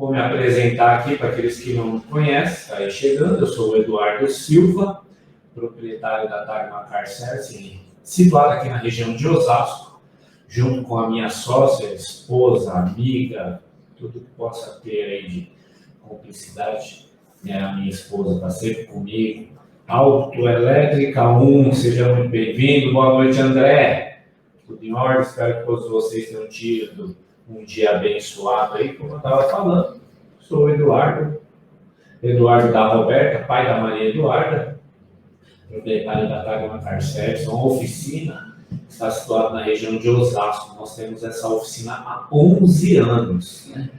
Vou me apresentar aqui para aqueles que não me conhecem. Está aí chegando. Eu sou o Eduardo Silva, proprietário da Dagmar Car Service, situado aqui na região de Osasco, junto com a minha sócia, esposa, amiga, tudo que possa ter aí de cumplicidade. A minha esposa está sempre comigo. Autoelétrica 1, seja muito bem-vindo. Boa noite, André. Tudo em ordem? Espero que todos vocês tenham tido um dia abençoado aí, como eu estava falando. Sou o Eduardo da Roberta, pai da Maria Eduarda, proprietário da Dagmar Car Service, uma oficina que está situada na região de Osasco. Nós temos essa oficina há 11 anos, né?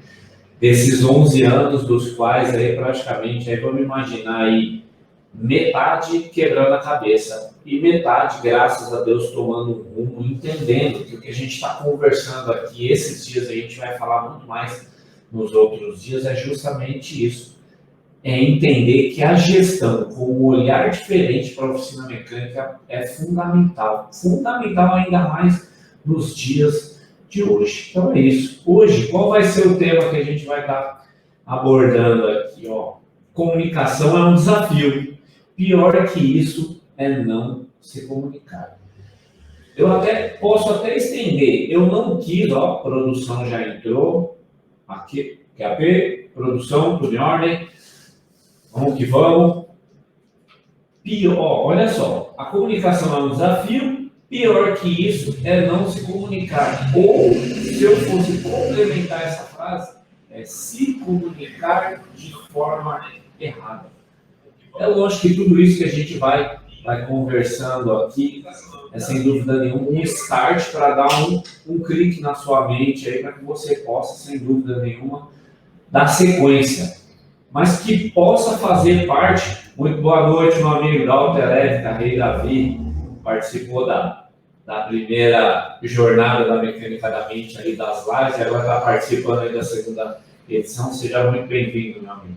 Desses 11 anos, dos quais aí praticamente, aí vamos imaginar aí, metade quebrando a cabeça e metade, graças a Deus, tomando um rumo, entendendo que o que a gente está conversando aqui, esses dias a gente vai falar muito mais nos outros dias, é justamente isso. É entender que a gestão com um olhar diferente para a oficina mecânica é fundamental. Fundamental ainda mais nos dias de hoje. Então é isso. Hoje, qual vai ser o tema que a gente vai estar abordando aqui? Comunicação é um desafio. Pior que isso é não se comunicar. Eu posso até estender. Eu não quis, produção já entrou. Aqui, QAP, produção, tudo em ordem. Vamos que vamos. Pior, olha só, a comunicação é um desafio. Pior que isso é não se comunicar. Ou, se eu fosse complementar essa frase, é se comunicar de forma errada. É lógico que tudo isso que a gente vai conversando aqui é, sem dúvida nenhuma, um start para dar um clique na sua mente aí, para que você possa, sem dúvida nenhuma, dar sequência. Mas que possa fazer parte. Muito boa noite, meu amigo da Autoelétrica, Rei Davi, participou da primeira jornada da Mecânica da Mente ali das lives, e agora está participando aí da segunda edição. Seja muito bem-vindo, meu amigo.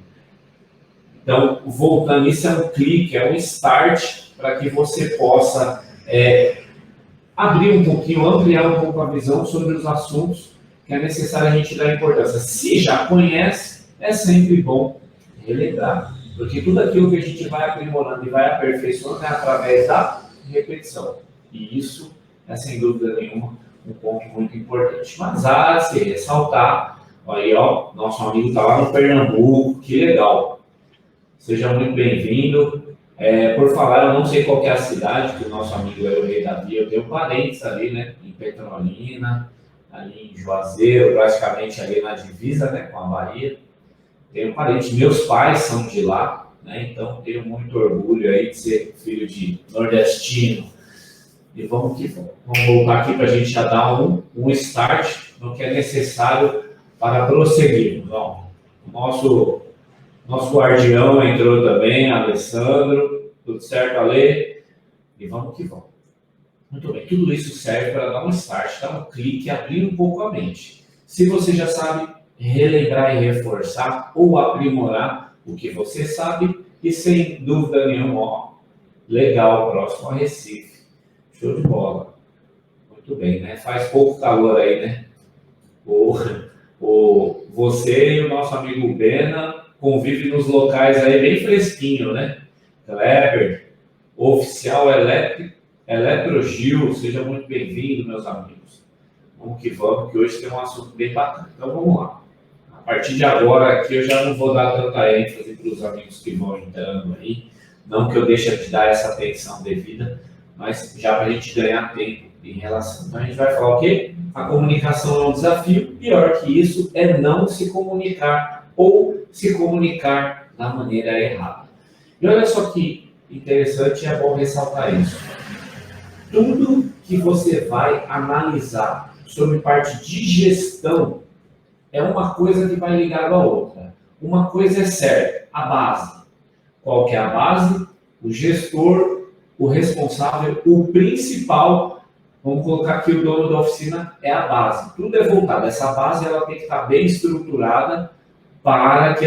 Então, voltando, isso é um clique, é um start para que você possa abrir um pouquinho, ampliar um pouco a visão sobre os assuntos que é necessário a gente dar importância. Se já conhece, é sempre bom relembrar, porque tudo aquilo que a gente vai aprimorando e vai aperfeiçoando é através da repetição. E isso é, sem dúvida nenhuma, um ponto muito importante. Mas há de se ressaltar, aí, nosso amigo está lá no Pernambuco, que legal. Seja muito bem-vindo. Por falar, eu não sei qual que é a cidade que o nosso amigo é o Rei Davi. Eu tenho parentes ali, né? Em Petrolina, ali em Juazeiro, praticamente ali na divisa, né? Com a Bahia. Tenho parentes. Meus pais são de lá, né? Então tenho muito orgulho aí de ser filho de nordestino. E vamos que vamos. Vamos voltar aqui para a gente já dar um start no que é necessário para prosseguirmos. Nosso guardião entrou também, Alessandro. Tudo certo, Ale? E vamos que vamos. Muito bem, tudo isso serve para dar um start, dar um clique e abrir um pouco a mente. Se você já sabe, relembrar e reforçar ou aprimorar o que você sabe e, sem dúvida nenhuma, legal, próximo a Recife. Show de bola. Muito bem, né? Faz pouco calor aí, né? Você e o nosso amigo Bena convive nos locais aí bem fresquinho, né? Kleber, oficial Eletrogil, seja muito bem-vindo, meus amigos. Vamos que vamos, que hoje tem um assunto bem bacana. Então vamos lá. A partir de agora aqui eu já não vou dar tanta ênfase para os amigos que vão entrando aí. Não que eu deixe de dar essa atenção devida, mas já para a gente ganhar tempo em relação. Então a gente vai falar o quê? A comunicação é um desafio. Pior que isso é não se comunicar ou se comunicar da maneira errada. E olha só que interessante, é bom ressaltar isso. Tudo que você vai analisar sobre parte de gestão é uma coisa que vai ligada à outra. Uma coisa é certa, a base. Qual que é a base? O gestor, o responsável, o principal, vamos colocar aqui o dono da oficina, é a base. Tudo é voltado. Essa base ela tem que estar bem estruturada para que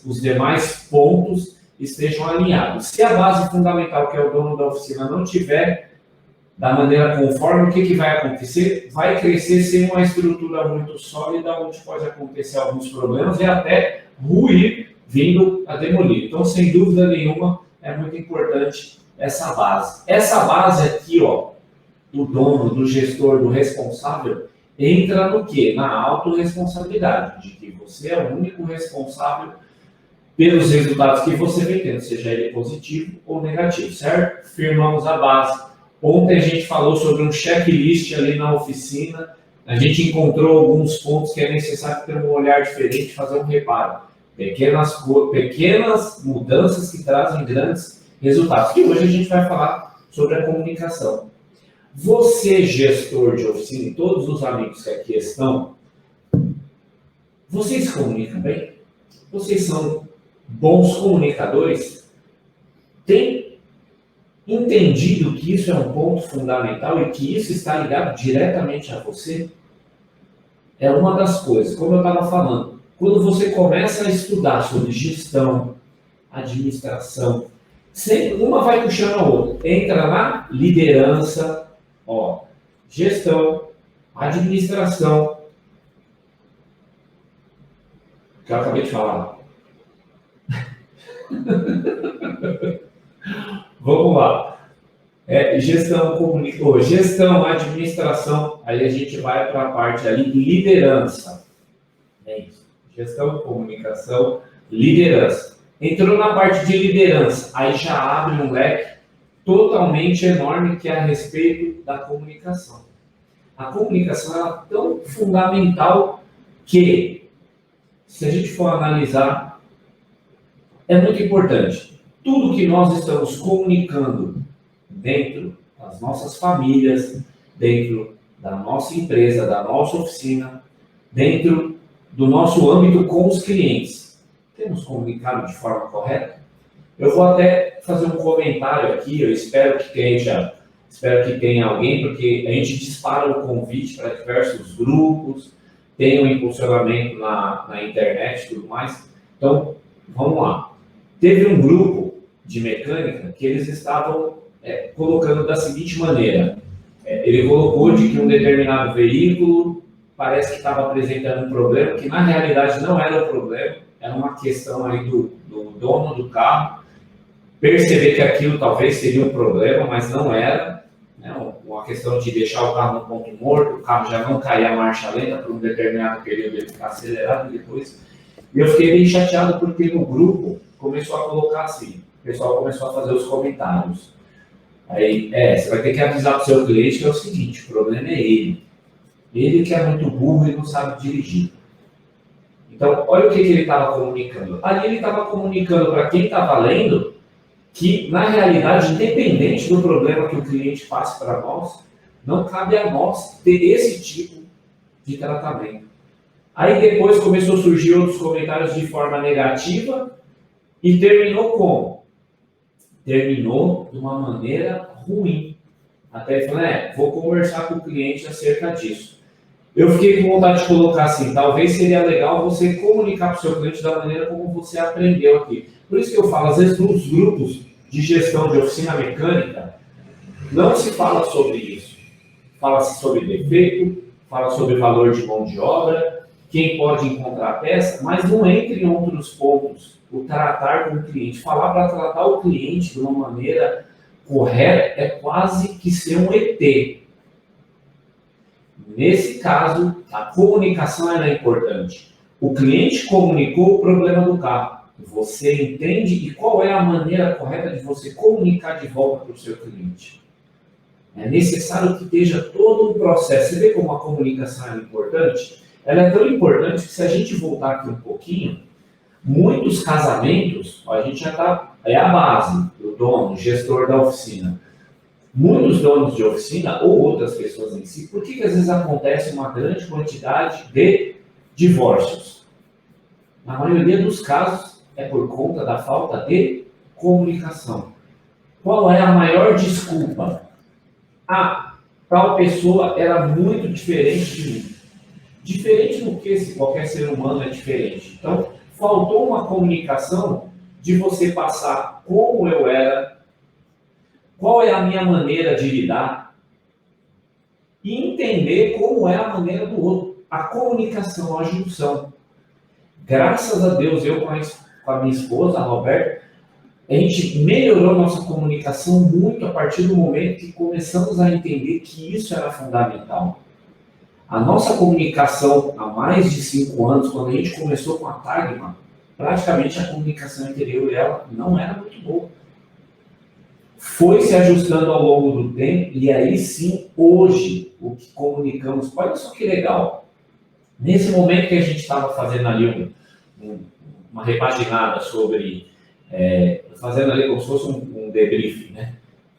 os demais pontos estejam alinhados. Se a base fundamental, que é o dono da oficina, não tiver da maneira conforme, o que vai acontecer? Vai crescer sem uma estrutura muito sólida, onde pode acontecer alguns problemas e até ruir vindo a demolir. Então, sem dúvida nenhuma, é muito importante essa base. Essa base aqui, ó, do dono, do gestor, do responsável, entra no quê? Na autorresponsabilidade, de que você é o único responsável pelos resultados que você vem tendo, seja ele positivo ou negativo, certo? Firmamos a base. Ontem a gente falou sobre um checklist ali na oficina, a gente encontrou alguns pontos que é necessário ter um olhar diferente, fazer um reparo. Pequenas mudanças que trazem grandes resultados. E hoje a gente vai falar sobre a comunicação. Você, gestor de oficina, e todos os amigos que aqui estão, vocês comunicam bem? Vocês são bons comunicadores? Tem entendido que isso é um ponto fundamental e que isso está ligado diretamente a você? É uma das coisas, como eu estava falando, quando você começa a estudar sobre gestão, administração, sempre uma vai puxando a outra. Entra na liderança, ó, gestão, administração, que eu acabei de falar. Vamos lá. Gestão, administração, aí a gente vai para a parte ali de liderança. É isso. Gestão, comunicação, liderança. Entrou na parte de liderança, aí já abre um leque totalmente enorme que é a respeito da comunicação. A comunicação é tão fundamental que, se a gente for analisar, é muito importante. Tudo que nós estamos comunicando dentro das nossas famílias, dentro da nossa empresa, da nossa oficina, dentro do nosso âmbito com os clientes, temos comunicado de forma correta? Eu vou até fazer um comentário aqui, eu espero que tenha alguém, porque a gente dispara o convite para diversos grupos, tem um impulsionamento na internet e tudo mais. Então, vamos lá. Teve um grupo de mecânica que eles estavam colocando da seguinte maneira. Ele colocou de que um determinado veículo parece que estava apresentando um problema, que na realidade não era um problema, era uma questão aí do dono do carro, perceber que aquilo talvez seria um problema, mas não era, né? Uma questão de deixar o carro no ponto morto, o carro já não cair a marcha lenta por um determinado período, ele ficar acelerado e depois. E eu fiquei bem chateado porque no grupo começou a colocar assim, o pessoal começou a fazer os comentários. Aí, você vai ter que avisar para o seu cliente que é o seguinte, o problema é ele. Ele que é muito burro e não sabe dirigir. Então, olha o que ele estava comunicando. Ali ele estava comunicando para quem estava lendo que, na realidade, independente do problema que o cliente passe para nós, não cabe a nós ter esse tipo de tratamento. Aí depois começou a surgir outros comentários de forma negativa e terminou como? Terminou de uma maneira ruim. Até ele falou, vou conversar com o cliente acerca disso. Eu fiquei com vontade de colocar assim, talvez seria legal você comunicar para o seu cliente da maneira como você aprendeu aqui. Por isso que eu falo, às vezes nos grupos de gestão de oficina mecânica, não se fala sobre isso. Fala-se sobre defeito, fala sobre valor de mão de obra, quem pode encontrar a peça, mas não entra em outros pontos. O tratar com o cliente. Falar para tratar o cliente de uma maneira correta é quase que ser um ET. Nesse caso, a comunicação é importante. O cliente comunicou o problema do carro. Você entende e qual é a maneira correta de você comunicar de volta para o seu cliente. É necessário que esteja todo um processo. Você vê como a comunicação é importante? Ela é tão importante que se a gente voltar aqui um pouquinho, muitos casamentos, a gente já está, é a base do dono, gestor da oficina. Muitos donos de oficina ou outras pessoas em si, por que às vezes acontece uma grande quantidade de divórcios? Na maioria dos casos é por conta da falta de comunicação. Qual é a maior desculpa? Tal pessoa era muito diferente de mim. Diferente do que se qualquer ser humano é diferente. Então, faltou uma comunicação de você passar como eu era, qual é a minha maneira de lidar, e entender como é a maneira do outro. A comunicação, a junção. Graças a Deus, eu com a minha esposa, a Roberta, a gente melhorou nossa comunicação muito a partir do momento que começamos a entender que isso era fundamental. A nossa comunicação há mais de 5 anos, quando a gente começou com a Tagma, praticamente a comunicação entre eu e ela não era muito boa. Foi se ajustando ao longo do tempo, e aí sim, hoje, o que comunicamos, olha só que legal. Nesse momento que a gente estava fazendo ali uma repaginada sobre, fazendo ali como se fosse um debrief, né?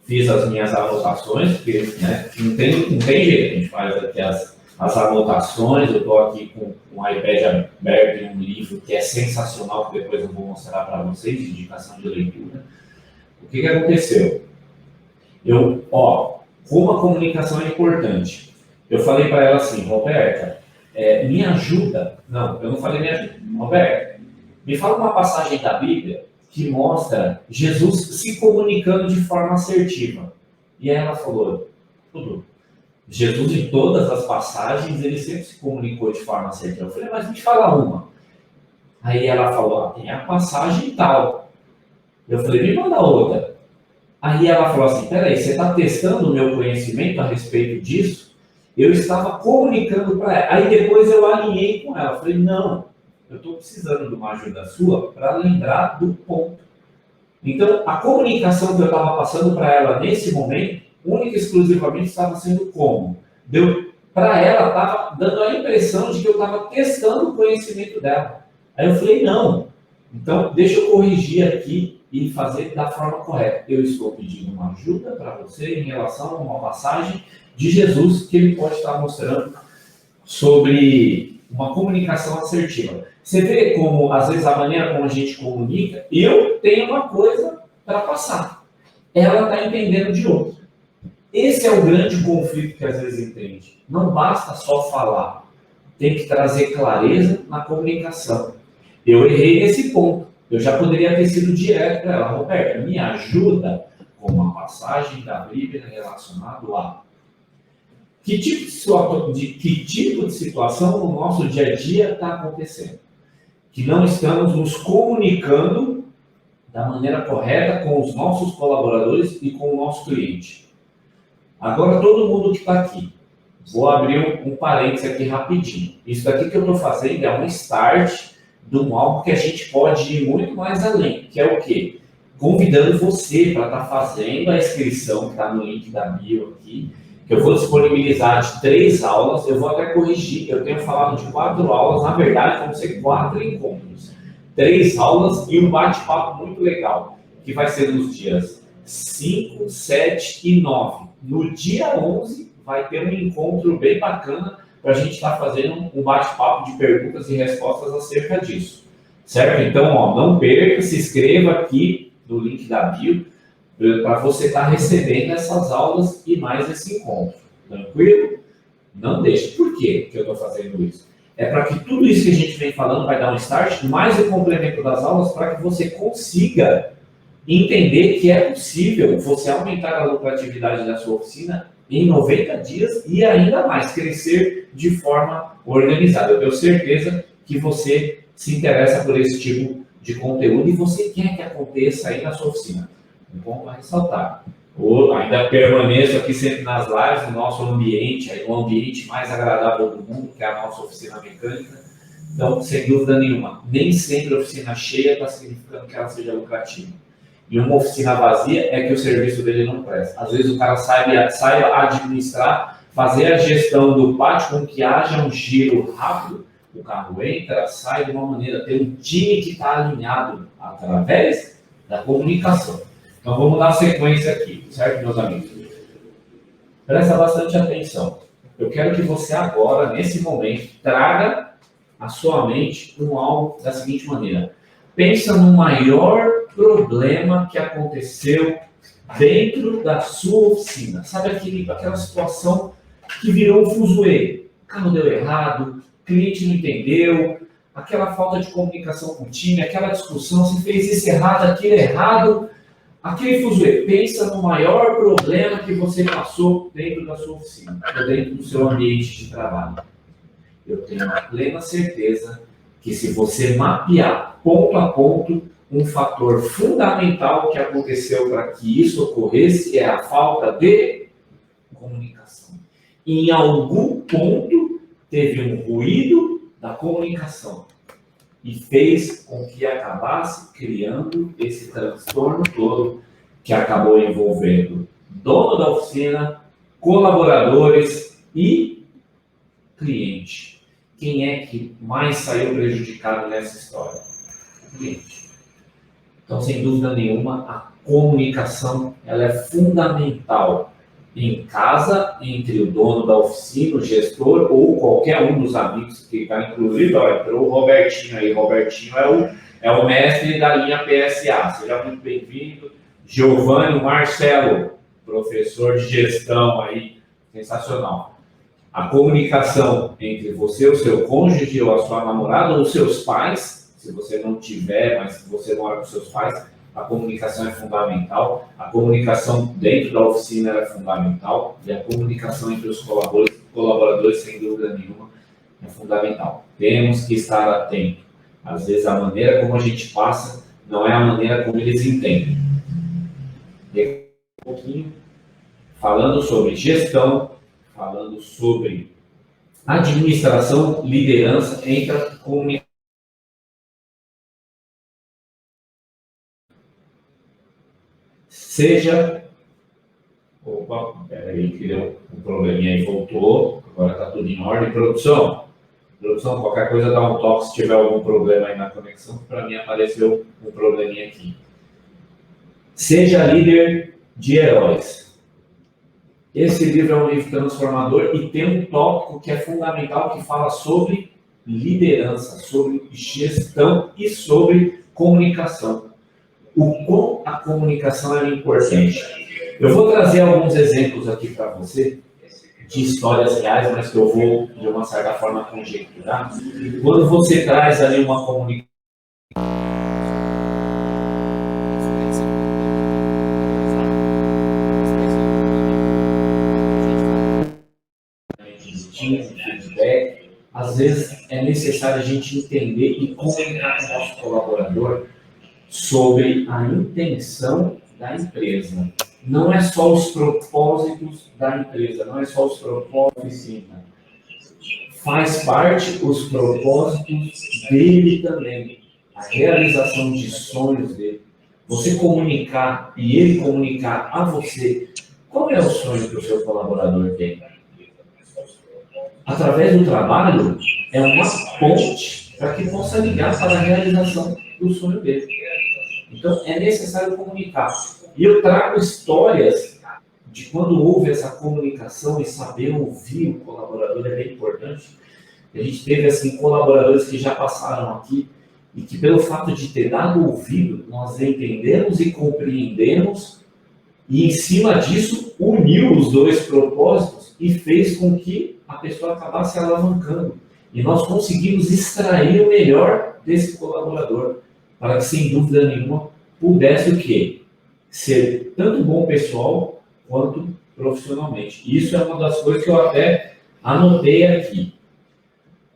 Fiz as minhas anotações, porque né, não tem jeito, a gente faz aqui as anotações, eu estou aqui com um iPad aberto e um livro que é sensacional, que depois eu vou mostrar para vocês, de indicação de leitura. O que aconteceu? Como a comunicação é importante, eu falei para ela assim, Roberta, me ajuda. Não, eu não falei me ajuda. Roberta, me fala uma passagem da Bíblia que mostra Jesus se comunicando de forma assertiva. E aí ela falou, tudo. Jesus, em todas as passagens, ele sempre se comunicou de forma assertiva. Eu falei, mas me fala uma. Aí ela falou, tem a passagem tal. Eu falei, me manda outra. Aí ela falou assim, peraí, você está testando o meu conhecimento a respeito disso? Eu estava comunicando para ela. Aí depois eu alinhei com ela. Eu falei, não, eu estou precisando de uma ajuda sua para lembrar do ponto. Então, a comunicação que eu estava passando para ela nesse momento, única e exclusivamente estava sendo como? Para ela, estava dando a impressão de que eu estava testando o conhecimento dela. Aí eu falei, não. Então, deixa eu corrigir aqui e fazer da forma correta. Eu estou pedindo uma ajuda para você em relação a uma passagem de Jesus que ele pode estar mostrando sobre uma comunicação assertiva. Você vê como, às vezes, a maneira como a gente comunica, eu tenho uma coisa para passar. Ela está entendendo de outra. Esse é o grande conflito que às vezes entende. Não basta só falar. Tem que trazer clareza na comunicação. Eu errei nesse ponto. Eu já poderia ter sido direto para ela. Roberta, me ajuda com uma passagem da Bíblia relacionada a que tipo de situação no nosso dia a dia está acontecendo? Que não estamos nos comunicando da maneira correta com os nossos colaboradores e com o nosso cliente. Agora, todo mundo que está aqui, vou abrir um parênteses aqui rapidinho. Isso daqui que eu estou fazendo é um start de algo que a gente pode ir muito mais além, que é o quê? Convidando você para estar fazendo a inscrição que está no link da bio aqui, que eu vou disponibilizar de 3 aulas, eu vou até corrigir, eu tenho falado de 4 aulas, na verdade vão ser 4 encontros. 3 aulas e um bate-papo muito legal, que vai ser nos dias 5, 7 e 9. No dia 11 vai ter um encontro bem bacana para a gente estar fazendo um bate-papo de perguntas e respostas acerca disso. Certo? Então, não perca, se inscreva aqui no link da bio, para você estar recebendo essas aulas e mais esse encontro. Tranquilo? Não deixe. Por quê que eu estou fazendo isso? É para que tudo isso que a gente vem falando vai dar um start, mais o complemento das aulas, para que você consiga entender que é possível você aumentar a lucratividade da sua oficina em 90 dias e ainda mais crescer de forma organizada. Eu tenho certeza que você se interessa por esse tipo de conteúdo e você quer que aconteça aí na sua oficina. Um ponto a ressaltar. Eu ainda permaneço aqui sempre nas lives, no nosso ambiente, aí, o ambiente mais agradável do mundo, que é a nossa oficina mecânica. Então, sem dúvida nenhuma, nem sempre a oficina cheia está significando que ela seja lucrativa. E uma oficina vazia é que o serviço dele não presta. Às vezes o cara saiba administrar, fazer a gestão do pátio com que haja um giro rápido, o carro entra, sai de uma maneira, tem um time que está alinhado através da comunicação. Então vamos dar sequência aqui, certo, meus amigos? Presta bastante atenção. Eu quero que você agora, nesse momento, traga à sua mente algo da seguinte maneira. Pensa no maior problema que aconteceu dentro da sua oficina. Sabe aquela situação que virou um fuzuê? O carro deu errado, o cliente não entendeu, aquela falta de comunicação com o time, aquela discussão, se fez isso errado, aquilo errado. Aquele fuzuê, pensa no maior problema que você passou dentro da sua oficina, ou dentro do seu ambiente de trabalho. Eu tenho a plena certeza que se você mapear ponto a ponto, um fator fundamental que aconteceu para que isso ocorresse é a falta de comunicação. Em algum ponto, teve um ruído da comunicação e fez com que acabasse criando esse transtorno todo que acabou envolvendo dono da oficina, colaboradores e cliente. Quem é que mais saiu prejudicado nessa história? O cliente. Então, sem dúvida nenhuma, a comunicação ela é fundamental em casa, entre o dono da oficina, o gestor ou qualquer um dos amigos que está, inclusive, ó, entrou o Robertinho aí. Robertinho é o mestre da linha PSA. Seja muito bem-vindo. Giovanni Marcelo, professor de gestão aí, sensacional. A comunicação entre você, o seu cônjuge, ou a sua namorada, ou os seus pais, se você não tiver, mas se você mora com seus pais, a comunicação é fundamental, a comunicação dentro da oficina é fundamental, e a comunicação entre os colaboradores, sem dúvida nenhuma, é fundamental. Temos que estar atentos. Às vezes, a maneira como a gente passa não é a maneira como eles entendem. Um pouquinho, falando sobre gestão, falando sobre administração, liderança, entra comunicação. Seja... Opa, peraí, que deu um probleminha aí, voltou. Agora está tudo em ordem. Produção, qualquer coisa dá um toque se tiver algum problema aí na conexão. Para mim apareceu um probleminha aqui. Seja líder de heróis. Esse livro é um livro transformador e tem um tópico que é fundamental, que fala sobre liderança, sobre gestão e sobre comunicação. O quão a comunicação é importante. Eu vou trazer alguns exemplos aqui para você, de histórias reais, mas que eu vou, de uma certa forma, conjecturar. Quando você traz ali uma comunicação, feedback, às vezes é necessário a gente entender e comunicar com o nosso colaborador sobre a intenção da empresa. Não é só os propósitos da empresa, não é só os propósitos da oficina. Faz parte os propósitos dele também, a realização de sonhos dele. Você comunicar e ele comunicar a você qual é o sonho que o seu colaborador tem. Através do trabalho, é uma ponte para que possa ligar para a realização do sonho dele. Então, é necessário comunicar. E eu trago histórias de quando houve essa comunicação e saber ouvir o colaborador é bem importante. A gente teve, assim, colaboradores que já passaram aqui e que, pelo fato de ter dado ouvido, nós entendemos e compreendemos e, em cima disso, uniu os dois propósitos e fez com que a pessoa acabasse alavancando. E nós conseguimos extrair o melhor desse colaborador, para que, sem dúvida nenhuma, pudesse o quê? Ser tanto bom pessoal quanto profissionalmente. Isso é uma das coisas que eu até anotei aqui.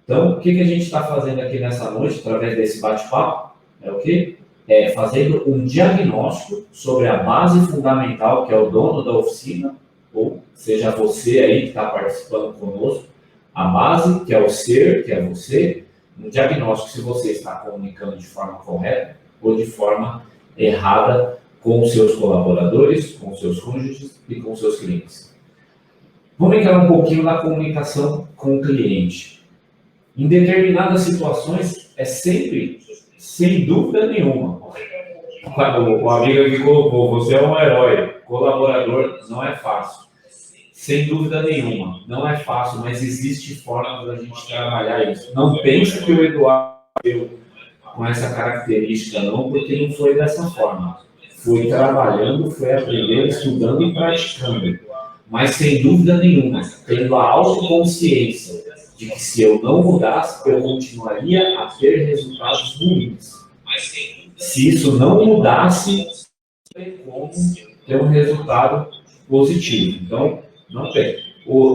Então, o que a gente está fazendo aqui nessa noite, através desse bate-papo, é o quê? É fazendo um diagnóstico sobre a base fundamental, que é o dono da oficina, ou seja você aí que está participando conosco, a base, que é o ser, que é você, um diagnóstico se você está comunicando de forma correta ou de forma errada com os seus colaboradores, com os seus cônjuges e com os seus clientes. Vamos entrar um pouquinho na comunicação com o cliente. Em determinadas situações, é sempre, sem dúvida nenhuma, o amigo aqui colocou, você é um herói, colaborador, não é fácil. Sem dúvida nenhuma, não é fácil, mas existe forma da gente trabalhar isso. Não pense que o Eduardo deu com essa característica, não, porque não foi dessa forma. Foi trabalhando, foi aprendendo, estudando e praticando. Mas, sem dúvida nenhuma, tendo a autoconsciência de que se eu não mudasse, eu continuaria a ter resultados ruins. Se isso não mudasse, tem como ter um resultado positivo. Então, não tem.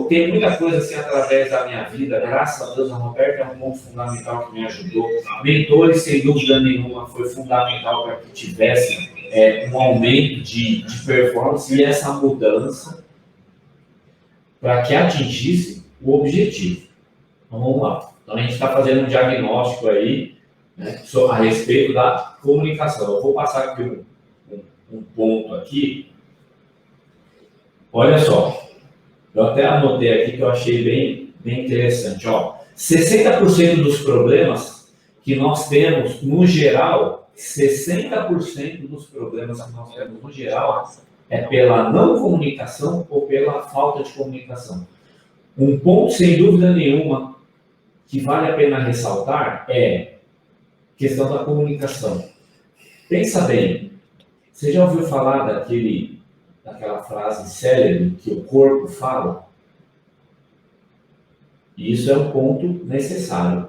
Tem muita coisa assim através da minha vida, graças a Deus, a Roberta é um ponto fundamental que me ajudou. Mentores, sem dúvida nenhuma, foi fundamental para que tivesse um aumento de performance e essa mudança para que atingisse o objetivo. Então, vamos lá. Então, a gente está fazendo um diagnóstico aí, né, a respeito da comunicação. Eu vou passar aqui um ponto aqui. Olha só. Eu até anotei aqui que eu achei bem interessante. Ó, 60% dos problemas que nós temos no geral, 60% dos problemas que nós temos no geral é pela não comunicação ou pela falta de comunicação. Um ponto, sem dúvida nenhuma, que vale a pena ressaltar é a questão da comunicação. Pensa bem, você já ouviu falar daquela frase célebre que o corpo fala? E isso é um ponto necessário.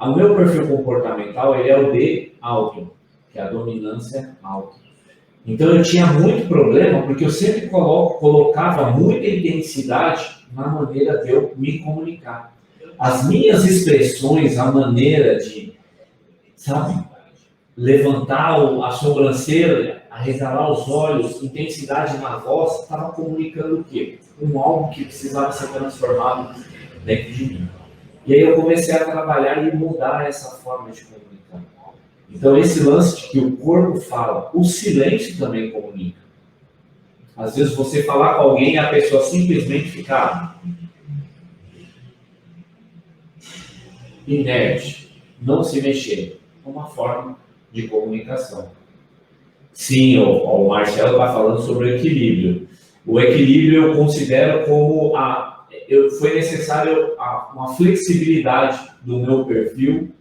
O meu perfil comportamental ele é o D alto, que é a dominância alta. Então eu tinha muito problema porque eu sempre colocava muita intensidade na maneira de eu me comunicar. As minhas expressões, a maneira de, sabe, levantar a sobrancelha, arregalar os olhos, intensidade na voz, estava comunicando o quê? Algo que precisava ser transformado dentro de mim. E aí eu comecei a trabalhar e mudar essa forma de comunicar. Então esse lance de que o corpo fala, o silêncio também comunica. Às vezes você falar com alguém e a pessoa simplesmente ficar inerte, não se mexer, é uma forma de comunicação. Sim, o Marcelo está falando sobre o equilíbrio. O equilíbrio eu considero como foi necessário uma flexibilidade do meu perfil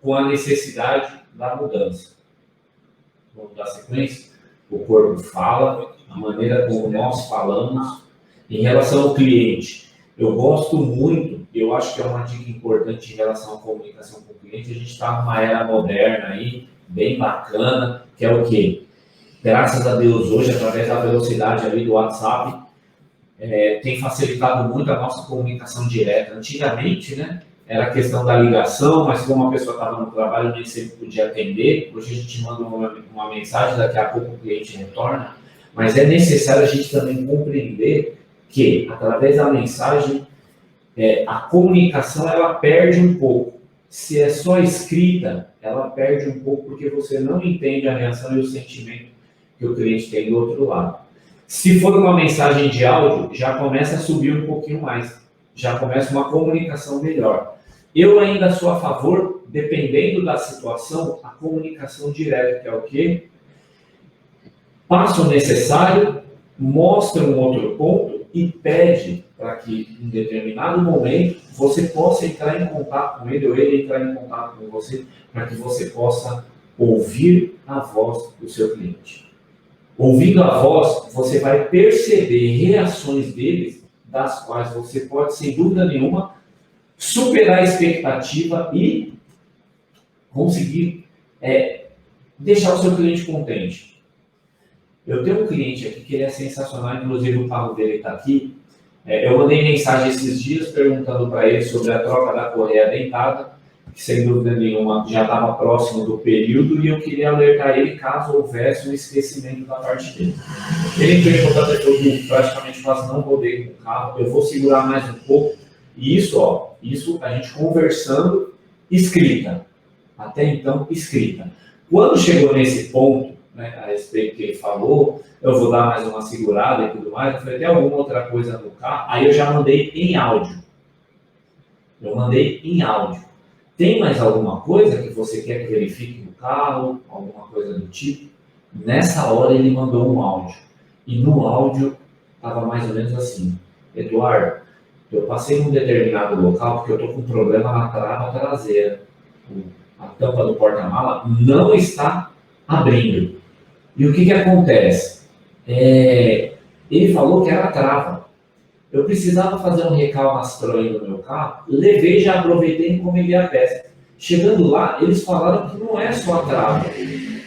com a necessidade da mudança. Vamos dar sequência? O corpo fala, a maneira como nós falamos. Em relação ao cliente, eu gosto muito, eu acho que é uma dica importante em relação à comunicação com o cliente. A gente está numa era moderna aí, bem bacana, que é o quê? Graças a Deus, hoje, através da velocidade ali do WhatsApp, tem facilitado muito a nossa comunicação direta. Antigamente, né, era a questão da ligação, mas como a pessoa estava no trabalho, nem sempre podia atender. Hoje a gente manda uma mensagem, daqui a pouco o cliente retorna. Mas é necessário a gente também compreender que, através da mensagem, a comunicação ela perde um pouco. Se é só escrita, ela perde um pouco porque você não entende a reação e o sentimento que o cliente tem do outro lado. Se for uma mensagem de áudio, já começa a subir um pouquinho mais. Já começa uma comunicação melhor. Eu ainda sou a favor, dependendo da situação, a comunicação direta, que é o quê? Passa o necessário, mostra um outro ponto e pede para que, em determinado momento, você possa entrar em contato com ele ou ele entrar em contato com você, para que você possa ouvir a voz do seu cliente. Ouvindo a voz, você vai perceber reações deles, das quais você pode, sem dúvida nenhuma, superar a expectativa e conseguir deixar o seu cliente contente. Eu tenho um cliente aqui que ele é sensacional, inclusive o carro dele está aqui. Eu mandei mensagem esses dias perguntando para ele sobre a troca da correia dentada, que sem dúvida nenhuma já estava próximo do período, e eu queria alertar ele caso houvesse um esquecimento da parte dele. Ele entrou em contato e falou, praticamente quase não rodei com o carro, eu vou segurar mais um pouco. E isso a gente conversando, escrita. Até então, escrita. Quando chegou nesse ponto, né, a respeito que ele falou, eu vou dar mais uma segurada e tudo mais, eu falei, tem alguma outra coisa no carro? Aí eu já mandei em áudio. Tem mais alguma coisa que você quer que verifique no carro? Alguma coisa do tipo? Nessa hora ele mandou um áudio. E no áudio estava mais ou menos assim. Eduardo, eu passei num determinado local porque eu estou com um problema na trava traseira. A tampa do porta-mala não está abrindo. E o que acontece? Ele falou que era trava. Eu precisava fazer um recal Astron no meu carro, levei, já aproveitei e encomendei a peça. Chegando lá, eles falaram que não é só a trava.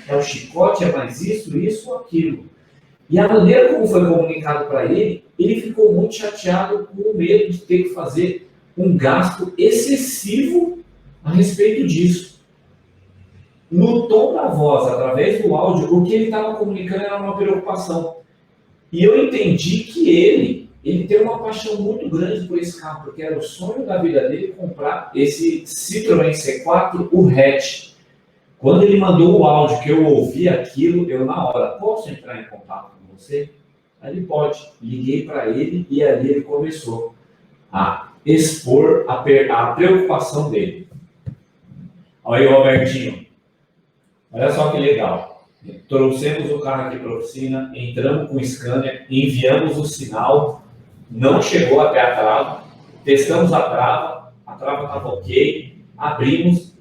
é o chicote, é mais isso, aquilo. E a maneira como foi comunicado para ele, ele ficou muito chateado com o medo de ter que fazer um gasto excessivo a respeito disso. No tom da voz, através do áudio, o que ele estava comunicando era uma preocupação. E eu entendi que ele tem uma paixão muito grande por esse carro, porque era o sonho da vida dele comprar esse Citroën C4, o hatch. Quando ele mandou o áudio, que eu ouvi aquilo, eu na hora, posso entrar em contato com você? Aí ele pode. Liguei para ele e ali ele começou a expor a preocupação dele. Olha aí, Robertinho. Olha só que legal. Trouxemos o carro aqui para a oficina, entramos com o scanner, enviamos o sinal, não chegou até a trava, testamos a trava estava ok, abrimos,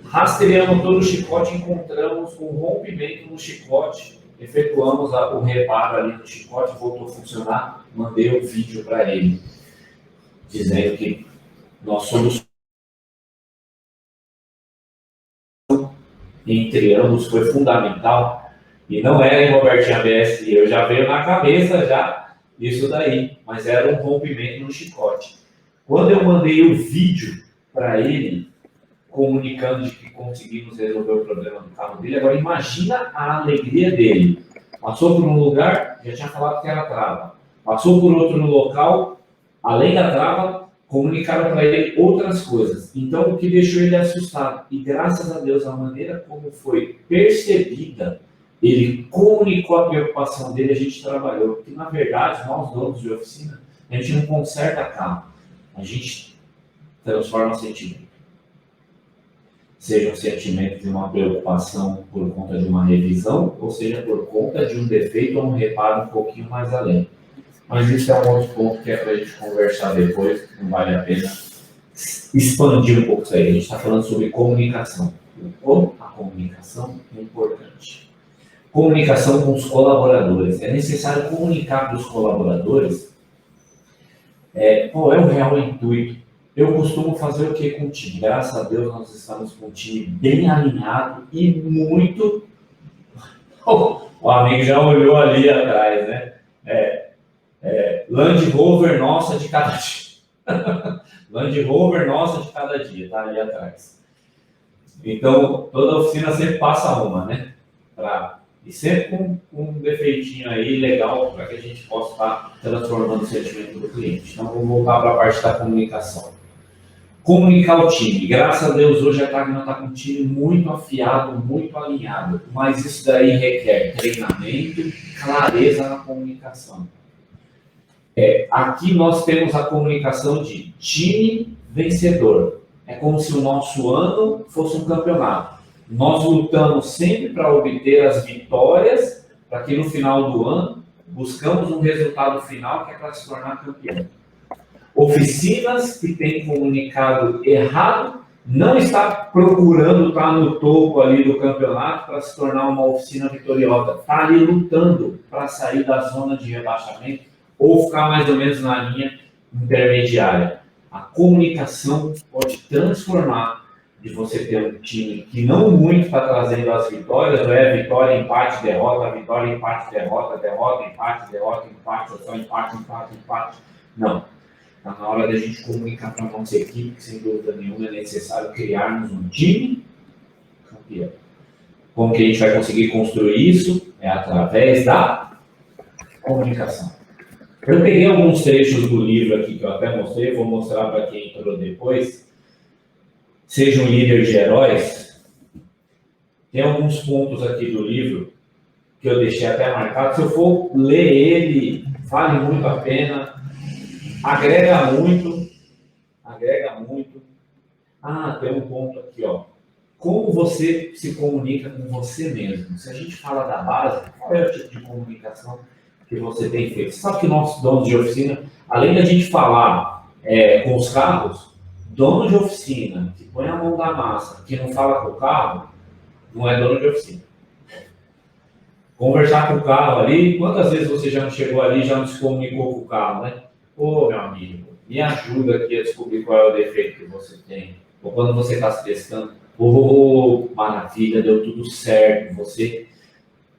rastreamos todo o chicote, encontramos um rompimento no chicote, efetuamos o reparo ali no chicote, voltou a funcionar, mandei o vídeo para ele, dizendo que nós somos entre ambos foi fundamental, e não era em Robertinho ABS, eu já veio na cabeça já isso daí, mas era um rompimento no chicote. Quando eu mandei o vídeo para ele, comunicando de que conseguimos resolver o problema do carro dele, agora imagina a alegria dele. Passou por um lugar, já tinha falado que era trava. Passou por outro no local, além da trava, comunicaram para ele outras coisas. Então, o que deixou ele assustado. E graças a Deus, a maneira como foi percebida, ele comunicou a preocupação dele, a gente trabalhou. Porque, na verdade, nós donos de oficina, a gente não conserta carro. A gente transforma sentimento. Seja um sentimento de uma preocupação por conta de uma revisão, ou seja por conta de um defeito ou um reparo um pouquinho mais além. Mas isso é um outro ponto que é para a gente conversar depois, não vale a pena expandir um pouco isso aí. A gente está falando sobre comunicação. Como a comunicação é importante. Comunicação com os colaboradores. É necessário comunicar para os colaboradores qual é o real intuito. Eu costumo fazer o que com o time? Graças a Deus nós estamos com um time bem alinhado e muito... O amigo já olhou ali atrás, né? Land Rover nossa de cada dia. Land Rover nossa de cada dia, tá ali atrás. Então, toda oficina sempre passa uma, né? E sempre com um defeitinho aí legal para que a gente possa estar transformando o sentimento do cliente. Então, vamos voltar para a parte da comunicação. Comunicar o time. Graças a Deus, hoje a Tagna está com um time muito afiado, muito alinhado. Mas isso daí requer treinamento, clareza na comunicação. Aqui nós temos a comunicação de time vencedor. É como se o nosso ano fosse um campeonato. Nós lutamos sempre para obter as vitórias, para que no final do ano buscamos um resultado final que é para se tornar campeão. Oficinas que têm comunicado errado não está procurando estar no topo ali do campeonato para se tornar uma oficina vitoriosa. Está ali lutando para sair da zona de rebaixamento ou ficar mais ou menos na linha intermediária. A comunicação pode transformar de você ter um time que não muito está trazendo as vitórias, vitória, empate, derrota, vitória, empate, derrota, derrota, empate, ou só empate. Não. Está na hora da gente comunicar para a nossa equipe que, sem dúvida nenhuma, é necessário criarmos um time campeão. Como que a gente vai conseguir construir isso? É através da comunicação. Eu peguei alguns trechos do livro aqui que eu até mostrei, vou mostrar para quem entrou depois. Seja um líder de heróis. Tem alguns pontos aqui do livro que eu deixei até marcado. Se eu for ler ele, vale muito a pena. Agrega muito. Tem um ponto aqui, ó. Como você se comunica com você mesmo? Se a gente fala da base, qual é o tipo de comunicação que você tem feito? Você sabe que nossos donos de oficina, além da gente falar com os carros, dono de oficina que põe a mão na massa, que não fala com o carro, não é dono de oficina. Conversar com o carro ali, quantas vezes você já não chegou ali e já não se comunicou com o carro, né? Ô, meu amigo, me ajuda aqui a descobrir qual é o defeito que você tem. Ou quando você está se testando, Oh, maravilha, deu tudo certo, você...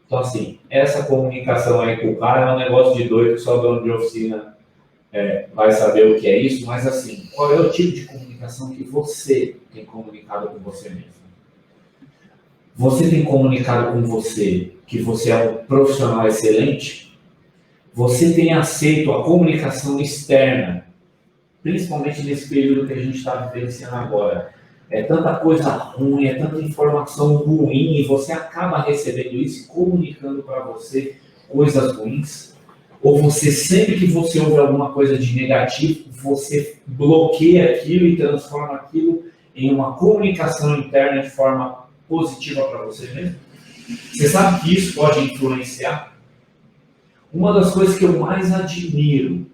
Então, assim, essa comunicação aí com o cara é um negócio de doido que só dono de oficina vai saber o que é isso, mas, assim, qual é o tipo de comunicação que você tem comunicado com você mesmo? Você tem comunicado com você que você é um profissional excelente? Você tem aceito a comunicação externa, principalmente nesse período que a gente está vivenciando agora? É tanta coisa ruim, é tanta informação ruim, e você acaba recebendo isso e comunicando para você coisas ruins? Ou você, sempre que você ouve alguma coisa de negativo, você bloqueia aquilo e transforma aquilo em uma comunicação interna de forma positiva para você mesmo? Você sabe que isso pode influenciar? Uma das coisas que eu mais admiro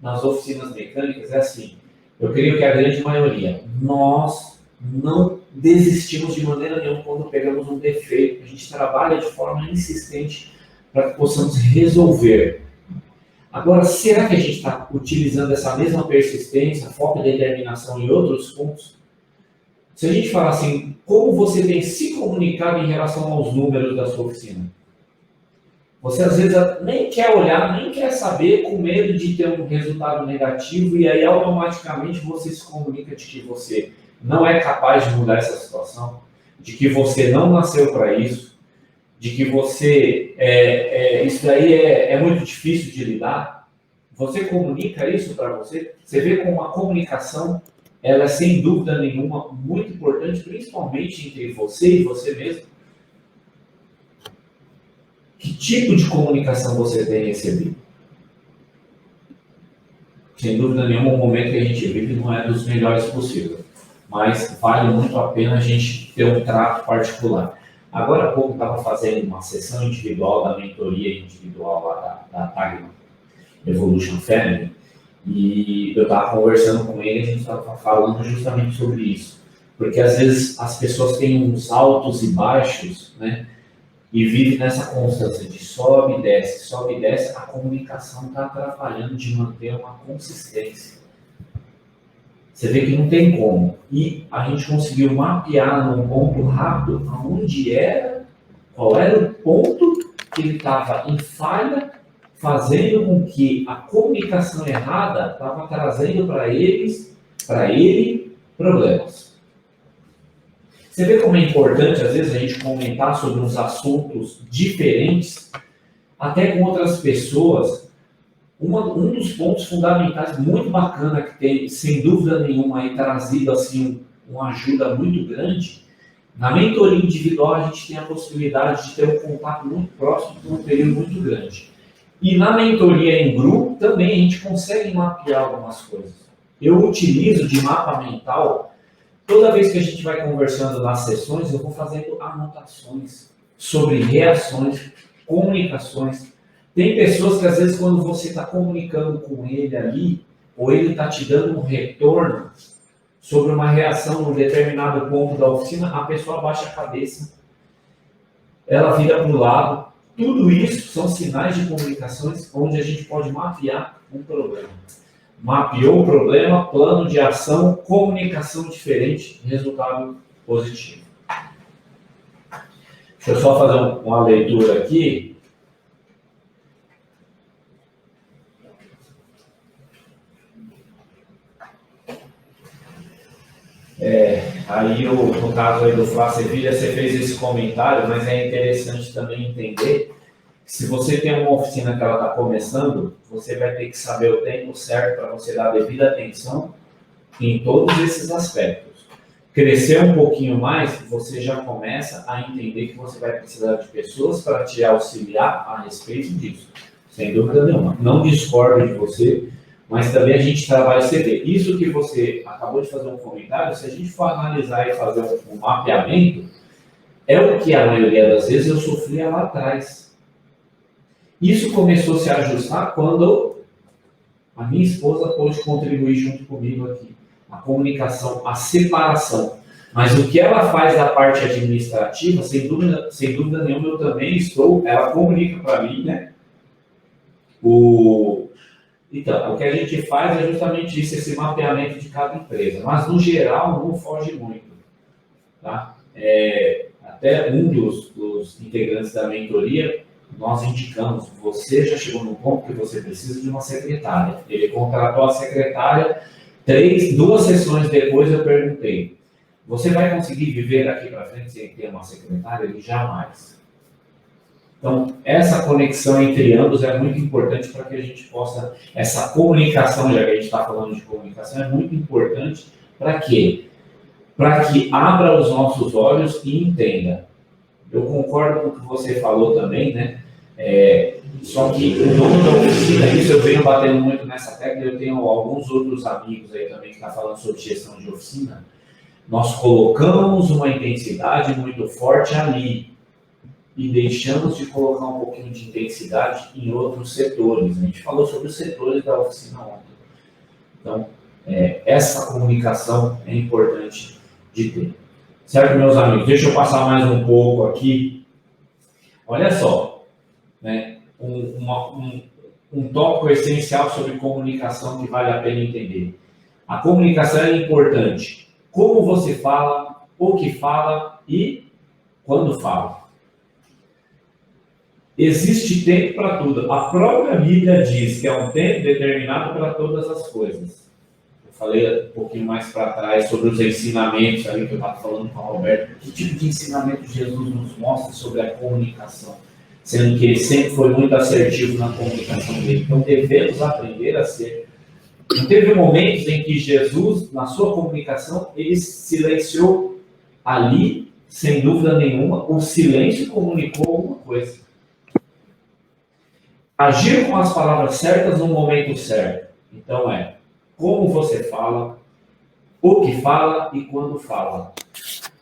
nas oficinas mecânicas é assim, eu creio que a grande maioria, nós não desistimos de maneira nenhuma quando pegamos um defeito, a gente trabalha de forma insistente para que possamos resolver. Agora, será que a gente está utilizando essa mesma persistência, foco e determinação em outros pontos? Se a gente falar assim, como você tem se comunicado em relação aos números da sua oficina? Você às vezes nem quer olhar, nem quer saber, com medo de ter um resultado negativo, e aí automaticamente você se comunica de que você não é capaz de mudar essa situação, de que você não nasceu para isso, de que você isso daí é muito difícil de lidar. Você comunica isso para você? Você vê como a comunicação, ela é sem dúvida nenhuma muito importante, principalmente entre você e você mesmo. Que tipo de comunicação você tem recebido? Sem dúvida nenhuma, o momento que a gente vive não é dos melhores possíveis, mas vale muito a pena a gente ter um trato particular. Agora há pouco eu estava fazendo uma sessão individual da mentoria individual lá da Tagma Evolution Family, e eu estava conversando com ele e a gente estava falando justamente sobre isso. Porque às vezes as pessoas têm uns altos e baixos, né? E vive nessa constância de sobe e desce, a comunicação está atrapalhando de manter uma consistência. Você vê que não tem como. E a gente conseguiu mapear num ponto rápido aonde era, qual era o ponto que ele estava em falha, fazendo com que a comunicação errada estava trazendo para ele, problemas. Você vê como é importante, às vezes, a gente comentar sobre uns assuntos diferentes, até com outras pessoas. Um dos pontos fundamentais, muito bacana, que tem, sem dúvida nenhuma, aí, trazido assim, uma ajuda muito grande, na mentoria individual a gente tem a possibilidade de ter um contato muito próximo por um período muito grande. E na mentoria em grupo também a gente consegue mapear algumas coisas. Eu utilizo de mapa mental. Toda vez que a gente vai conversando nas sessões, eu vou fazendo anotações sobre reações, comunicações. Tem pessoas que às vezes quando você está comunicando com ele ali, ou ele está te dando um retorno sobre uma reação num determinado ponto da oficina, a pessoa abaixa a cabeça, ela vira para o lado. Tudo isso são sinais de comunicações onde a gente pode mapear um problema. Mapeou o problema, plano de ação, comunicação diferente, resultado positivo. Deixa eu só fazer uma leitura aqui. Aí, no caso aí do Flá Sevilha, você fez esse comentário, mas é interessante também entender que se você tem uma oficina que ela está começando, você vai ter que saber o tempo certo para você dar a devida atenção em todos esses aspectos. Crescer um pouquinho mais, você já começa a entender que você vai precisar de pessoas para te auxiliar a respeito disso. Sem dúvida nenhuma. Não discordo de você, mas também a gente trabalha CV. Isso que você acabou de fazer um comentário, se a gente for analisar e fazer um mapeamento, é o que a maioria das vezes eu sofria lá atrás. Isso começou a se ajustar quando a minha esposa pôde contribuir junto comigo aqui. A comunicação, a separação. Mas o que ela faz da parte administrativa, sem dúvida nenhuma, eu também ela comunica para mim, né? Então, o que a gente faz é justamente isso, esse mapeamento de cada empresa. Mas, no geral, não foge muito. tá? Até um dos integrantes da mentoria, nós indicamos, você já chegou num ponto que você precisa de uma secretária. Ele contratou a secretária, 2 sessões depois eu perguntei, você vai conseguir viver daqui para frente sem ter uma secretária? Ele jamais. Então, essa conexão entre ambos é muito importante para que a gente possa, essa comunicação, já que a gente está falando de comunicação, é muito importante para quê? Para que abra os nossos olhos e entenda. Eu concordo com o que você falou também, né? Só que o dono da oficina, isso eu venho batendo muito nessa tecla, eu tenho alguns outros amigos aí também que estão falando sobre gestão de oficina. Nós colocamos uma intensidade muito forte ali e deixamos de colocar um pouquinho de intensidade em outros setores. A gente falou sobre os setores da oficina ontem. Então, essa comunicação é importante de ter. Certo, meus amigos? Deixa eu passar mais um pouco aqui. Olha só, né? Um tópico essencial sobre comunicação que vale a pena entender. A comunicação é importante. Como você fala, o que fala e quando fala. Existe tempo para tudo. A própria Bíblia diz que é um tempo determinado para todas as coisas. Eu falei um pouquinho mais para trás sobre os ensinamentos ali que eu estava falando com o Roberto. Que tipo de ensinamento Jesus nos mostra sobre a comunicação? Sendo que ele sempre foi muito assertivo na comunicação dele. Então devemos aprender a ser. Não teve momentos em que Jesus, na sua comunicação, ele silenciou ali, sem dúvida nenhuma, o silêncio comunicou alguma coisa. Agir com as palavras certas no momento certo. Então como você fala, o que fala e quando fala.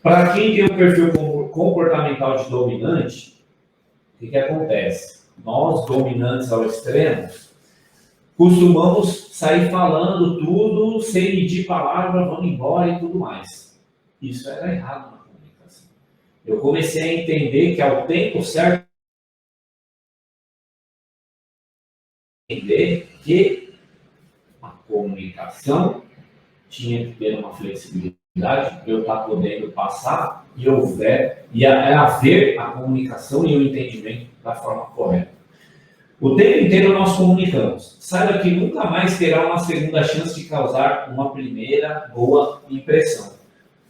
Para quem tem um perfil comportamental de dominante, o que acontece? Nós, dominantes ao extremo, costumamos sair falando tudo, sem medir palavra, vamos embora e tudo mais. Isso era errado na comunicação. Eu comecei a entender que ao tempo certo, entender que a comunicação tinha que ter uma flexibilidade para eu estar podendo passar e haver a comunicação e o entendimento da forma correta. O tempo inteiro nós comunicamos. Saiba que nunca mais terá uma segunda chance de causar uma primeira boa impressão.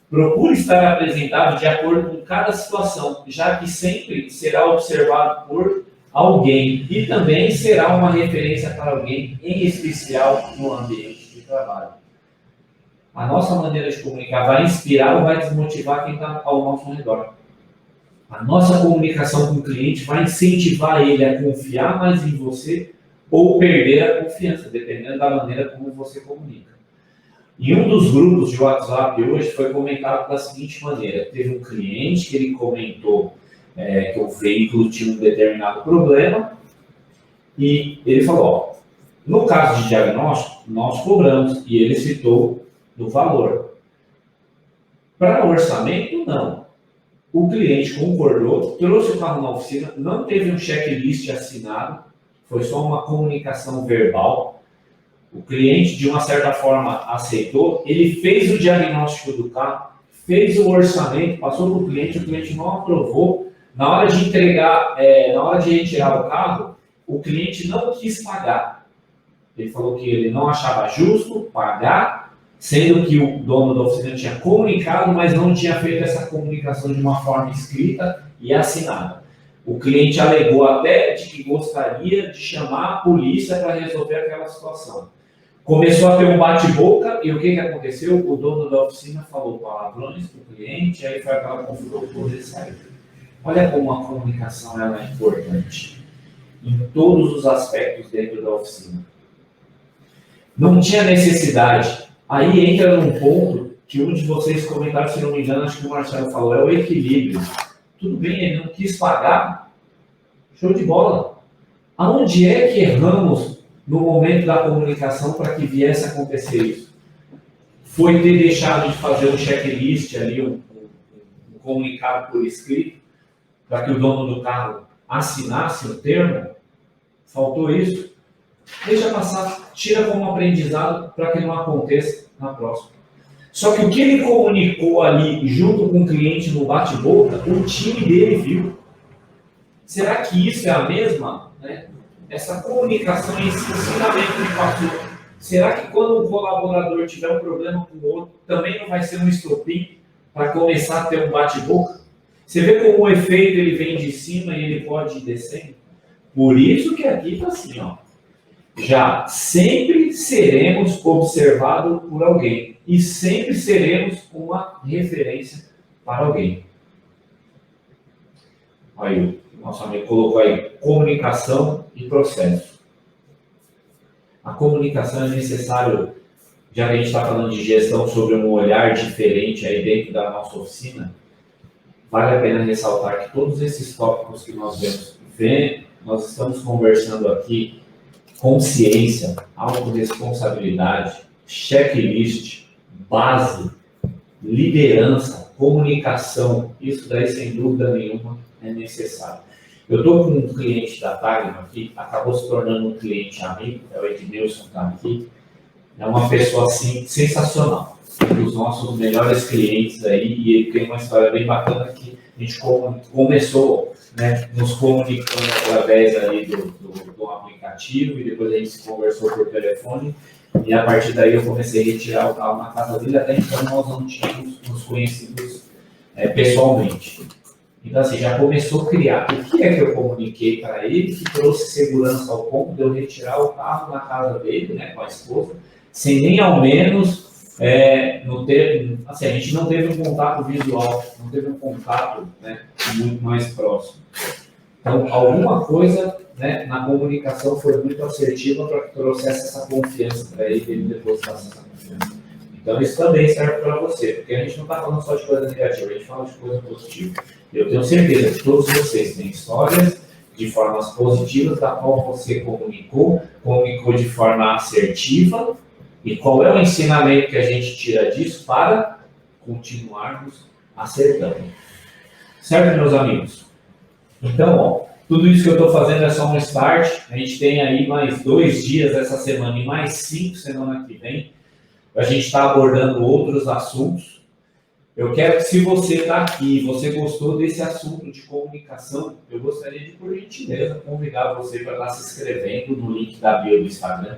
Procure estar apresentado de acordo com cada situação, já que sempre será observado por alguém e também será uma referência para alguém, em especial no ambiente de trabalho. A nossa maneira de comunicar vai inspirar ou vai desmotivar quem está ao nosso redor. A nossa comunicação com o cliente vai incentivar ele a confiar mais em você ou perder a confiança, dependendo da maneira como você comunica. Em um dos grupos de WhatsApp hoje foi comentado da seguinte maneira: teve um cliente que ele comentou que o veículo tinha um determinado problema e ele falou, no caso de diagnóstico, nós cobramos, e ele citou do valor. Para orçamento, não. O cliente concordou, trouxe o carro na oficina, não teve um checklist assinado, foi só uma comunicação verbal. O cliente, de uma certa forma, aceitou, ele fez o diagnóstico do carro, fez o orçamento, passou para o cliente não aprovou. Na hora de entregar, na hora de retirar o carro, o cliente não quis pagar. Ele falou que ele não achava justo pagar, sendo que o dono da oficina tinha comunicado, mas não tinha feito essa comunicação de uma forma escrita e assinada. O cliente alegou até de que gostaria de chamar a polícia para resolver aquela situação. Começou a ter um bate-boca e o que aconteceu? O dono da oficina falou palavrões para o cliente, aí foi aquela confusão toda e saiu. Olha como a comunicação ela é importante em todos os aspectos dentro da oficina. Não tinha necessidade. Aí entra num ponto que um de vocês comentaram, se não me engano, acho que o Marcelo falou, é o equilíbrio. Tudo bem, ele não quis pagar, show de bola. Aonde é que erramos no momento da comunicação para que viesse a acontecer isso? Foi ter deixado de fazer um checklist ali, um comunicado por escrito, para que o dono do carro assinasse o termo? Faltou isso? Deixa passar, tira como aprendizado para que não aconteça na próxima. Só que o que ele comunicou ali junto com o cliente no bate-boca, o time dele viu. Será que isso é a mesma, né? Essa comunicação e esse ensinamento que passou, será que quando um colaborador tiver um problema com o outro, também não vai ser um estopim para começar a ter um bate-boca? Você vê como o efeito ele vem de cima e ele pode ir descendo? Por isso que aqui está assim, ó. Já sempre seremos observados por alguém e sempre seremos uma referência para alguém. Aí, o nosso amigo colocou aí, comunicação e processo. A comunicação é necessário, já que a gente está falando de gestão sobre um olhar diferente aí dentro da nossa oficina, vale a pena ressaltar que todos esses tópicos que nós vemos, nós estamos conversando aqui, consciência, autorresponsabilidade, checklist, base, liderança, comunicação, isso daí sem dúvida nenhuma é necessário. Eu estou com um cliente da Tagma aqui, acabou se tornando um cliente amigo, é o Edmilson, está aqui. É uma pessoa assim sensacional, um dos nossos melhores clientes aí, e ele tem uma história bem bacana que a gente começou, né, nos comunicando através ali do aplicativo, e depois a gente se conversou por telefone, e a partir daí eu comecei a retirar o carro na casa dele, até então nós não tínhamos nos conhecidos pessoalmente. Então, assim, já começou a criar. O que é que eu comuniquei para ele que trouxe segurança ao ponto de eu retirar o carro na casa dele, né, com a esposa, sem nem ao menos não ter, assim, a gente não teve um contato visual, não teve um contato, né, muito mais próximo. Então, alguma coisa, né, na comunicação foi muito assertiva para que trouxesse essa confiança para ele, ele depositasse essa confiança. Então, isso também serve para você, porque a gente não está falando só de coisa negativa, a gente fala de coisa positiva. Eu tenho certeza que todos vocês têm histórias de formas positivas da qual você comunicou de forma assertiva, e qual é o ensinamento que a gente tira disso para continuarmos acertando. Certo, meus amigos? Então, ó, tudo isso que eu estou fazendo é só um start. A gente tem aí mais 2 dias essa semana e mais 5 semana que vem. A gente está abordando outros assuntos. Eu quero que, se você está aqui e você gostou desse assunto de comunicação, eu gostaria de, por gentileza, convidar você para estar se inscrevendo no link da bio do Instagram,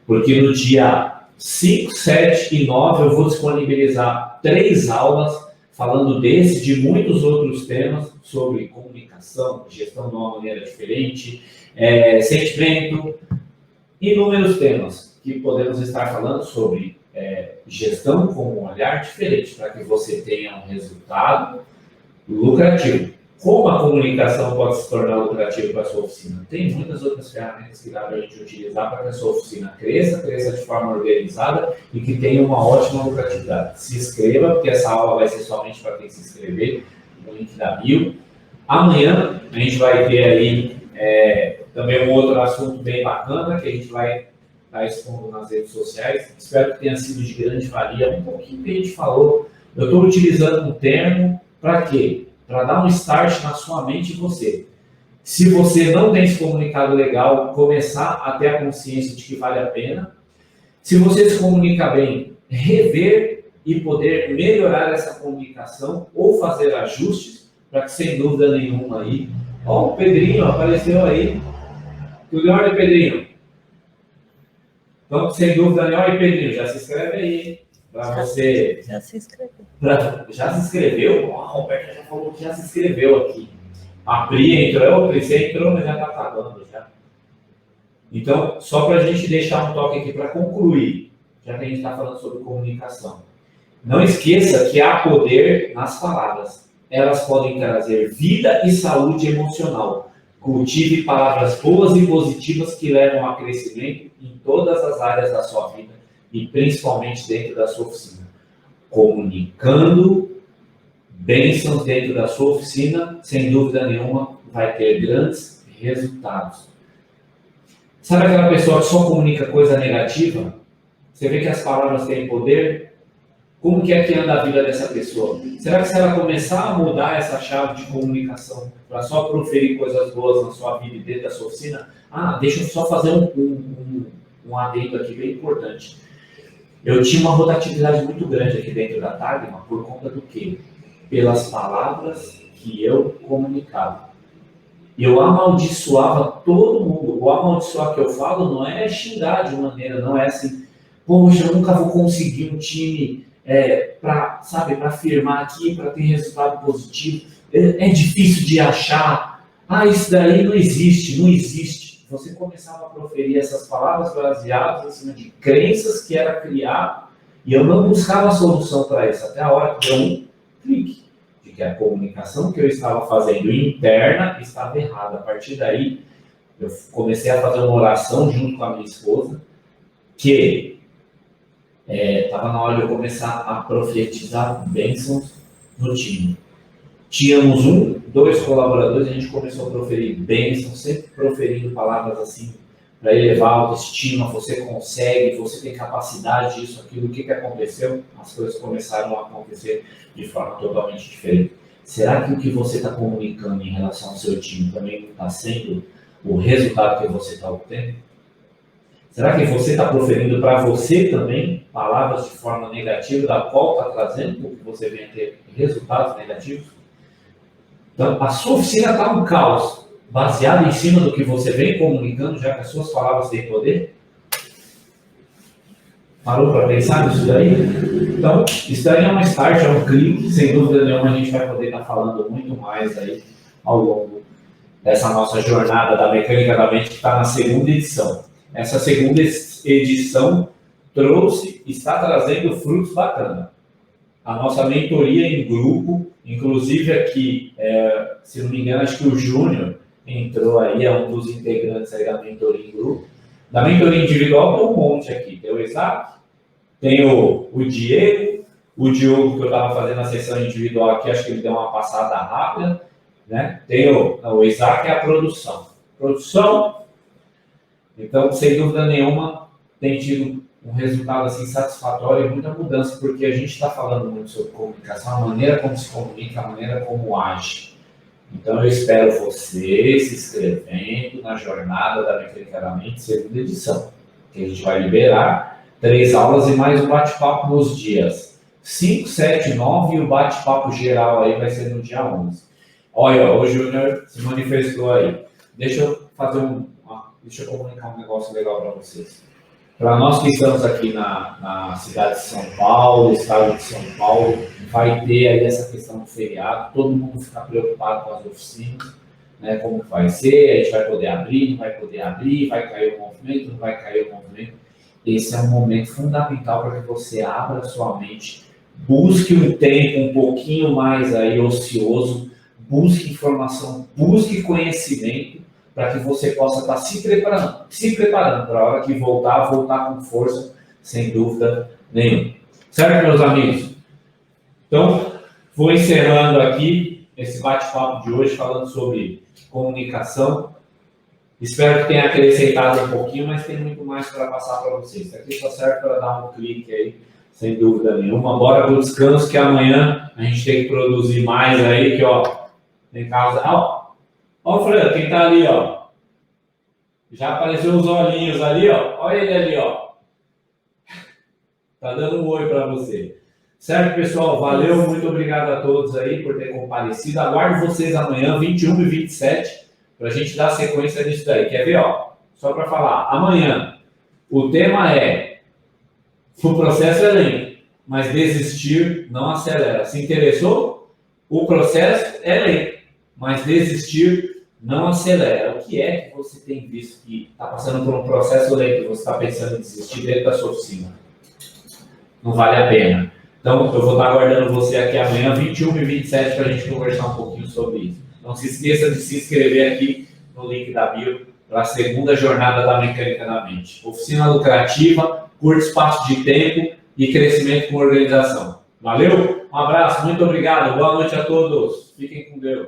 porque no dia 5, 7 e 9 eu vou disponibilizar 3 aulas falando desse, de muitos outros temas sobre comunicação, gestão de uma maneira diferente, sentimento, inúmeros temas que podemos estar falando sobre gestão com um olhar diferente, para que você tenha um resultado lucrativo. Como a comunicação pode se tornar lucrativa para a sua oficina? Tem muitas outras ferramentas que dá para a gente utilizar para que a sua oficina cresça de forma organizada e que tenha uma ótima lucratividade. Se inscreva, porque essa aula vai ser somente para quem se inscrever no link da bio. Amanhã a gente vai ter aí também um outro assunto bem bacana que a gente vai estar expondo nas redes sociais. Espero que tenha sido de grande valia. Um pouquinho que a gente falou. Eu estou utilizando um termo para quê? Para dar um start na sua mente e você. Se você não tem se comunicado legal, começar a ter a consciência de que vale a pena. Se você se comunica bem, rever e poder melhorar essa comunicação ou fazer ajustes para que, sem dúvida nenhuma, aí... Ó, o Pedrinho apareceu aí. Tudo em ordem, Pedrinho? Então, sem dúvida nenhuma, aí, Pedrinho, já se inscreve aí, hein? Para você... Já se inscreveu. Já se inscreveu? Ó, a Roberta já falou que já se inscreveu aqui. A Pri entrou, você entrou, mas já está acabando já. Então, só para a gente deixar um toque aqui para concluir, já que a gente está falando sobre comunicação. Não esqueça que há poder nas palavras. Elas podem trazer vida e saúde emocional. Cultive palavras boas e positivas que levam a crescimento em todas as áreas da sua vida e principalmente dentro da sua oficina. Comunicando bênçãos dentro da sua oficina, sem dúvida nenhuma, vai ter grandes resultados. Sabe aquela pessoa que só comunica coisa negativa? Você vê que as palavras têm poder? Como que é que anda a vida dessa pessoa? Será que se ela começar a mudar essa chave de comunicação para só proferir coisas boas na sua vida e dentro da sua oficina? Deixa eu só fazer um adendo aqui bem importante. Eu tinha uma rotatividade muito grande aqui dentro da Tagma por conta do quê? Pelas palavras que eu comunicava. Eu amaldiçoava todo mundo. O amaldiçoar que eu falo não é xingar de maneira, não é assim, poxa, eu nunca vou conseguir um time para firmar aqui, para ter resultado positivo. É difícil de achar. Ah, isso daí não existe, não existe. Você começava a proferir essas palavras baseadas em cima de crenças que era criado, e eu não buscava a solução para isso, até a hora que deu um clique, de que a comunicação que eu estava fazendo interna estava errada. A partir daí, eu comecei a fazer uma oração junto com a minha esposa, que estava na hora de eu começar a profetizar bênçãos no time. Tínhamos 2 colaboradores, a gente começou a proferir bênçãos, sempre proferindo palavras assim, para elevar a autoestima, você consegue, você tem capacidade disso, aquilo. O que aconteceu? As coisas começaram a acontecer de forma totalmente diferente. Será que o que você está comunicando em relação ao seu time também não está sendo o resultado que você está obtendo? Será que você está proferindo para você também palavras de forma negativa, da qual está trazendo que você venha ter resultados negativos? Então, a sua oficina está um caos, baseado em cima do que você vem comunicando, já que as suas palavras têm poder? Parou para pensar nisso daí? Então, isso daí é uma start, é um clique, sem dúvida nenhuma a gente vai poder estar falando muito mais aí ao longo dessa nossa jornada da Mecânica da Mente, que está na 2ª edição. Essa 2ª edição está trazendo frutos bacanas. A nossa mentoria em grupo, inclusive aqui, se não me engano, acho que o Júnior entrou aí, é um dos integrantes aí da mentoria em grupo. Da mentoria individual tem um monte aqui, tem o Isaac, tem o Diego, o Diogo que eu estava fazendo a sessão individual aqui, acho que ele deu uma passada rápida, né? Tem o Isaac e a produção. Então, sem dúvida nenhuma, tem tido um resultado assim, satisfatório e muita mudança, porque a gente está falando muito sobre comunicação, a maneira como se comunica, a maneira como age. Então, eu espero você se inscrevendo na jornada da Mecânica da Mente, 2ª edição, que a gente vai liberar 3 aulas e mais um bate-papo nos dias 5, 7, 9, e o bate-papo geral aí vai ser no dia 11. Olha, o Júnior se manifestou aí. Deixa eu comunicar um negócio legal para vocês. Para nós que estamos aqui na cidade de São Paulo, estado de São Paulo, vai ter aí essa questão do feriado, todo mundo fica preocupado com as oficinas, né, como vai ser, a gente vai poder abrir, não vai poder abrir, vai cair o movimento, não vai cair o movimento. Esse é um momento fundamental para que você abra sua mente, busque um tempo um pouquinho mais aí ocioso, busque informação, busque conhecimento, para que você possa estar se preparando para a hora que voltar com força, sem dúvida nenhuma. Certo, meus amigos? Então, vou encerrando aqui esse bate-papo de hoje, falando sobre comunicação. Espero que tenha acrescentado um pouquinho, mas tem muito mais para passar para vocês. Isso aqui só serve para dar um clique aí, sem dúvida nenhuma. Bora pro descanso, que amanhã a gente tem que produzir mais aí, que tem casa. Ó o Fran, quem tá ali, ó. Já apareceu os olhinhos ali, ó. Olha ele ali, ó. Tá dando um oi para você. Certo, pessoal? Valeu, muito obrigado a todos aí por ter comparecido. Aguardo vocês amanhã, 21 e 27, para a gente dar sequência nisso daí. Quer ver, ó? Só para falar. Amanhã, o tema é: o processo é lento, mas desistir não acelera. Se interessou? O processo é lento, mas desistir não acelera. O que é que você tem visto que está passando por um processo lento e você está pensando em desistir dentro da sua oficina? Não vale a pena. Então, eu vou estar aguardando você aqui amanhã, 21 e 27, para a gente conversar um pouquinho sobre isso. Não se esqueça de se inscrever aqui no link da bio para a 2ª jornada da Mecânica da Mente. Oficina lucrativa, curto espaço de tempo e crescimento com organização. Valeu? Um abraço, muito obrigado. Boa noite a todos. Fiquem com Deus.